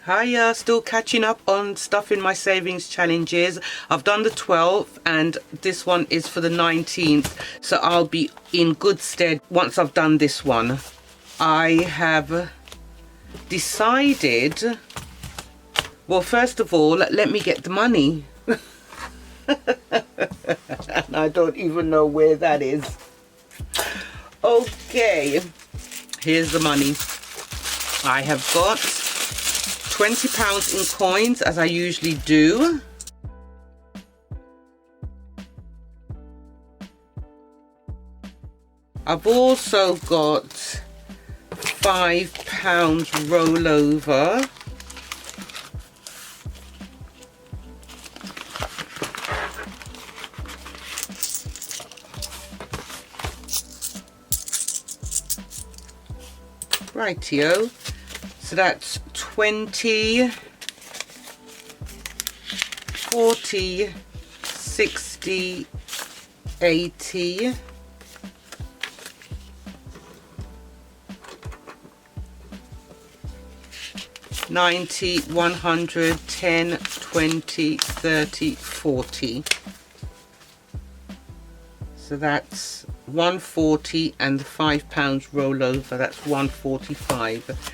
Hiya, still catching up on stuff in my savings challenges. I've done the 12th and this one is for the 19th, so I'll be in good stead once I've done this one. I have decided, well, first of all, let me get the money. And I don't even know where that is. Okay, here's the money. I have got £20 in coins, as I usually do. I've also got £5 rollover. Rightio. So that's 20, 40, 60, 80, 90, 100, 10, 20, 30, 40. So that's 140, and the £5 rollover, that's 145.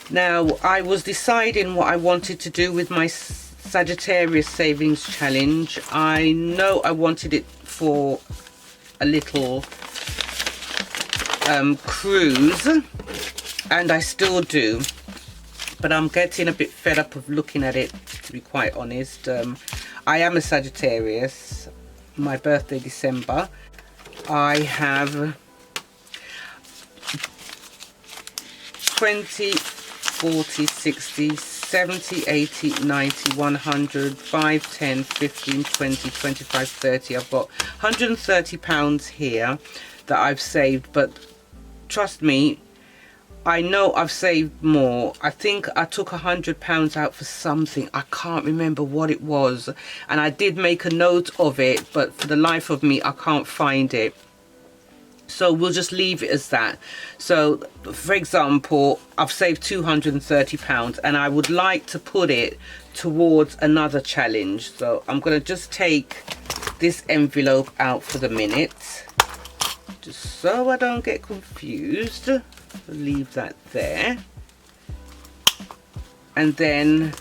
Now, I was deciding what I wanted to do with my Sagittarius savings challenge. I know I wanted it for a little cruise, and I still do, but I'm getting a bit fed up of looking at it, to be quite honest. I am a Sagittarius, my birthday December. I have 20, 40, 60, 70, 80, 90, 100, 5, 10, 15, 20, 25, 30. I've got £130 here that I've saved, but trust me, I know I've saved more. I think I took £100 out for something. I can't remember what it was, and I did make a note of it, but for the life of me I can't find it. So we'll just leave it as that. So for example, I've saved £230 and I would like to put it towards another challenge. So I'm going to just take this envelope out for the minute, just so I don't get confused. Leave that there. And then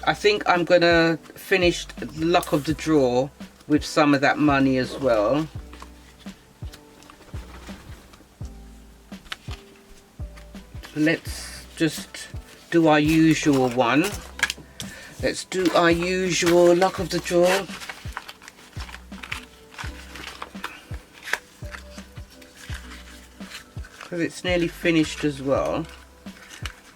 I think I'm going to finish the luck of the draw with some of that money as well. Let's just do our usual one. Let's do our usual luck of the draw. Because it's nearly finished as well.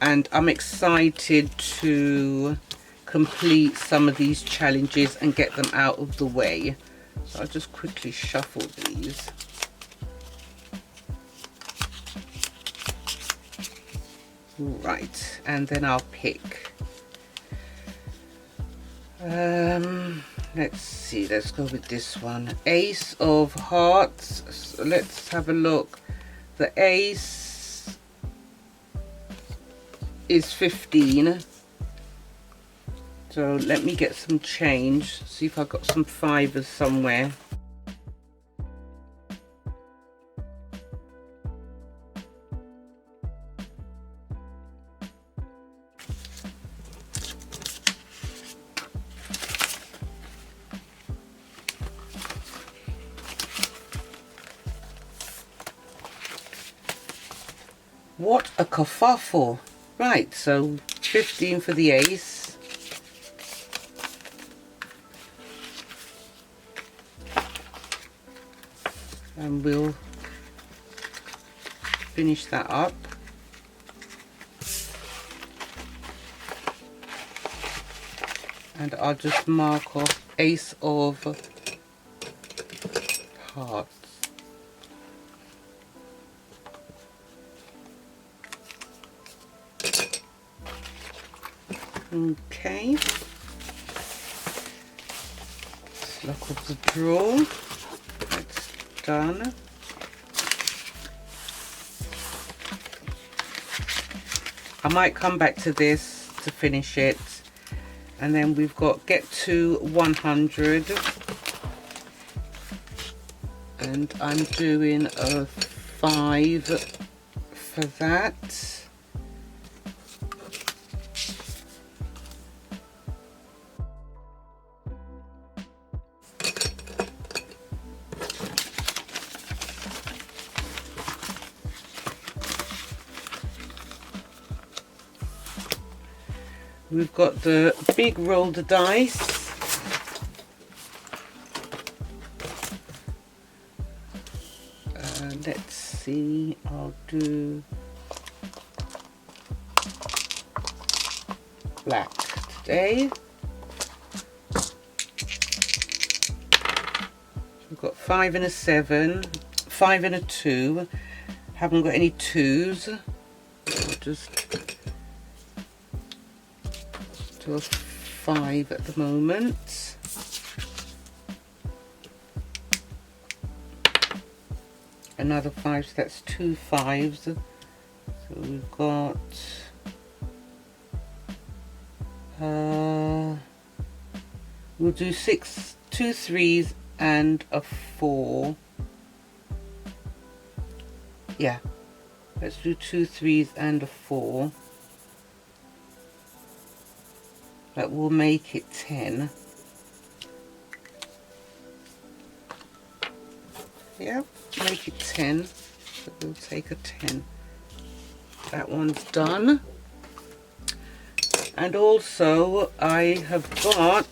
And I'm excited to complete some of these challenges and get them out of the way. So I'll just quickly shuffle these. Right, and then I'll pick. Let's see, let's go with this one. Ace of Hearts. So let's have a look. The ace is 15. So let me get some change. See if I've got some fivers somewhere. What a kerfuffle. Right, so 15 for the ace. And we'll finish that up. And I'll just mark off Ace of Hearts. Okay, luck of the draw, that's done. I might come back to this to finish it. And then we've got get to 100, and I'm doing a 5 for that. We've got the big roll the dice. Let's see, I'll do black today. We've got 5 and a 7, 5 and a 2. Haven't got any 2s. I'll just do a 5 at the moment. Another 5, so that's 2 5s. So we've got we'll do 6, 2 3s and a 4. Yeah, let's do 2 3s and a 4. That will make it 10. Yeah, make it 10. So we'll take a 10. That one's done. And also I have got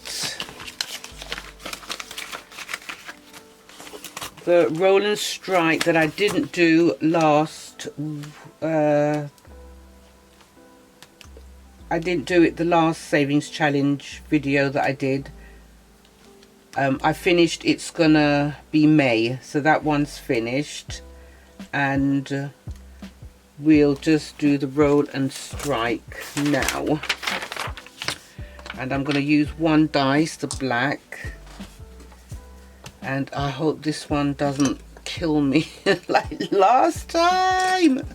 the roll and strike that I didn't do last. I didn't do it the last savings challenge video that I did. I finished It's Gonna Be May, so that one's finished, and we'll just do the roll and strike now. And I'm going to use 1 dice, the black, and I hope this one doesn't kill me like last time.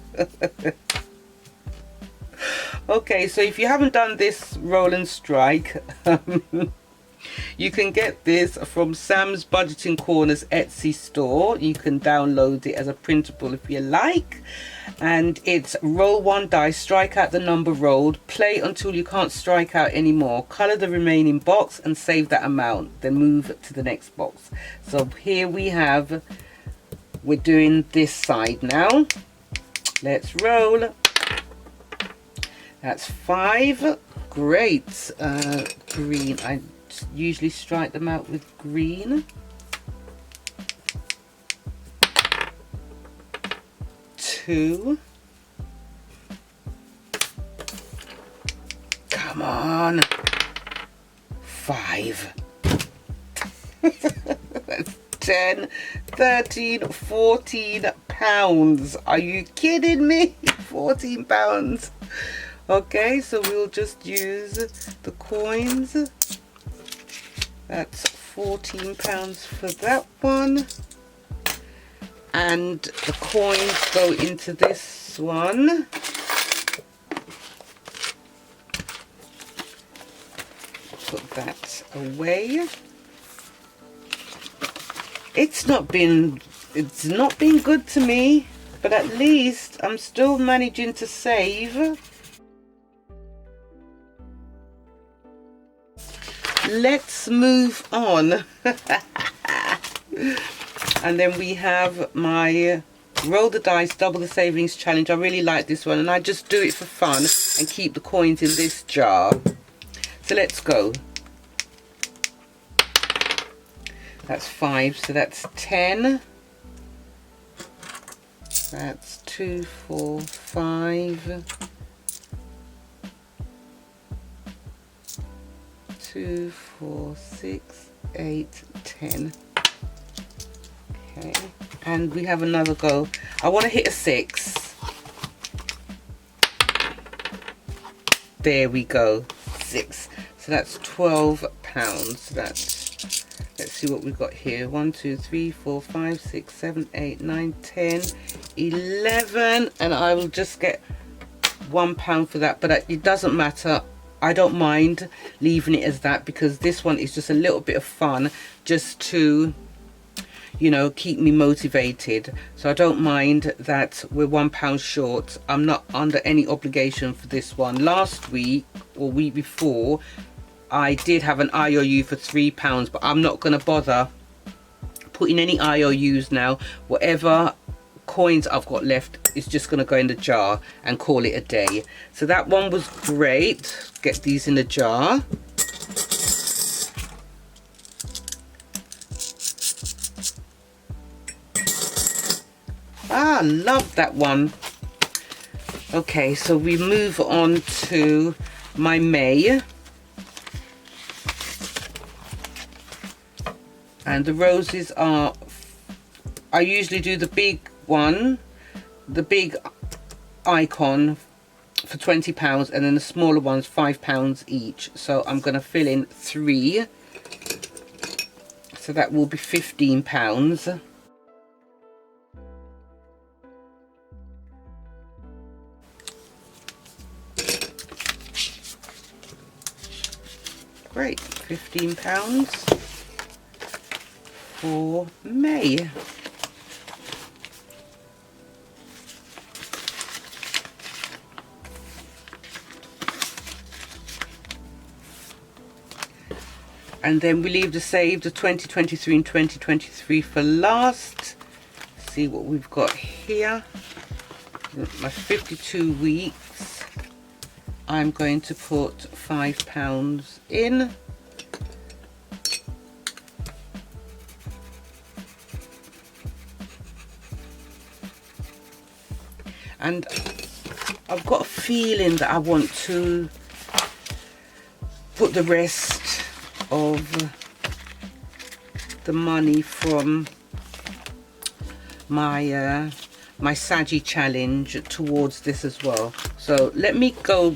Okay, so if you haven't done this roll and strike, you can get this from Sam's Budgeting Corner's Etsy store. You can download it as a printable if you like. And it's roll 1 dice, strike out the number rolled, play until you can't strike out anymore, colour the remaining box and save that amount, then move to the next box. So here we have, we're doing this side now. Let's roll. That's 5. Great. Green. I usually strike them out with green. 2. Come on. 5. That's 10, 13, 14 pounds. Are you kidding me? 14 pounds. Okay, so we'll just use the coins. That's 14 pounds for that one. And the coins go into this one. Put that away. It's not been good to me, but at least I'm still managing to save. Let's move on. And then we have my roll the dice, double the savings challenge. I really like this one, and I just do it for fun and keep the coins in this jar. So let's go. That's 5, so that's 10. That's 2, 4, 5. 2, 4, 6, 8, 10. Okay, and we have another go. I want to hit a 6. There we go, 6. So that's 12 pounds. That's, let's see what we've got here. 1, 2, 3, 4, 5, 6, 7, 8, 9, 10, 11, and I will just get £1 for that, but it doesn't matter. I don't mind leaving it as that, because this one is just a little bit of fun, just to, you know, keep me motivated. So I don't mind that we're £1 short. I'm not under any obligation for this one. Last week or week before, I did have an IOU for £3, but I'm not going to bother putting any IOUs now. Whatever coins I've got left is just going to go in the jar and call it a day. So that one was great. Get these in the jar. Ah, love that one. Okay, so we move on to my May. And the roses are, I usually do the big one, the big icon for £20, and then the smaller ones £5 each. So I'm going to fill in 3. So that will be £15. Great, £15 for May. And then we leave the save the 2023 and 2023 for last. See what we've got here. My 52 weeks. I'm going to put £5 in. And I've got a feeling that I want to put the rest of the money from my my Saggy challenge towards this as well. So let me go.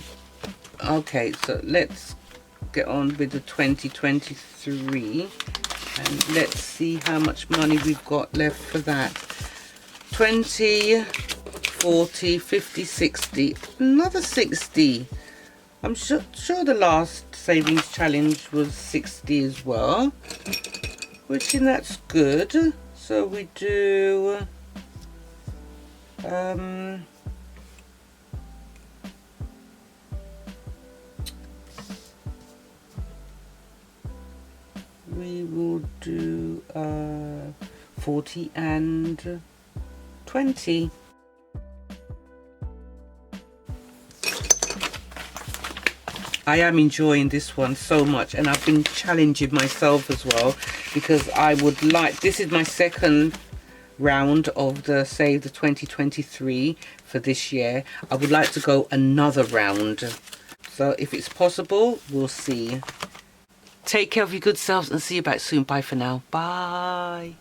Okay, so let's get on with the 2023 and let's see how much money we've got left for that. 20, 40, 50, 60, another 60. I'm sure the last savings challenge was 60 as well, which that's good. So we do we will do 40 and 20. I am enjoying this one so much, and I've been challenging myself as well, because I would like, this is my second round of the Save the 2023 for this year. I would like to go another round, so if it's possible, we'll see. Take care of your good selves and see you back soon. Bye for now. Bye.